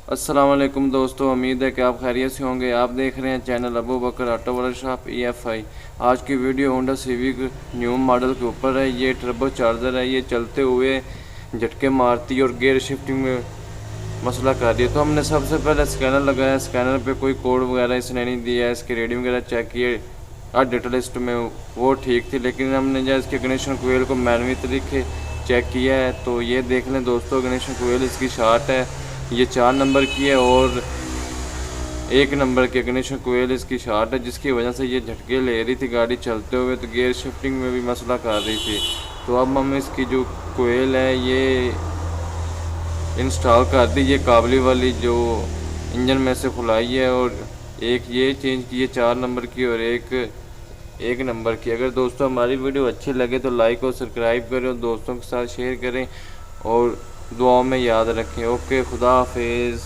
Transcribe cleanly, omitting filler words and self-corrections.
अस्सलाम वालेकुम दोस्तों, उम्मीद है कि आप खैरियत से होंगे। आप देख रहे हैं चैनल अबू बकर ऑटो वर्कशॉप EFI। आज की video Honda civic new model के ऊपर है। ये टर्बो चार्जर है, ये चलते हुए झटके मारती और गियर शिफ्टिंग में मसला कर रही है। तो हमने सबसे पहले स्कैनर लगाया। स्कैनर पे कोई कोड वगैरह इसने नहीं दिया है, इसकी रीडिंग वगैरह चेक किए डेटा लिस्ट में वो ठीक थी। लेकिन हमने जो इसके इग्निशन कोयल को मैनुअली तरीके चेक किया है तो ये देख लें दोस्तों, इग्निशन कोयल इसकी शार्ट है, ये 4 नंबर की है और 1 नंबर की इग्निशन कोयल इसकी शार्ट है, जिसकी वजह से ये झटके ले रही थी गाड़ी चलते हुए, तो गियर शिफ्टिंग में भी मसला कर रही थी। तो अब हम इसकी जो कोयल है ये इंस्टॉल कर दी, ये काबली वाली जो इंजन में से खुलाई है, और एक ये चेंज की है 4 नंबर की और एक नंबर की। अगर दोस्तों हमारी वीडियो अच्छी लगे तो लाइक और सब्सक्राइब करें और दोस्तों के साथ शेयर करें और दुआओं में याद रखें। ओके, खुदा हाफिज़।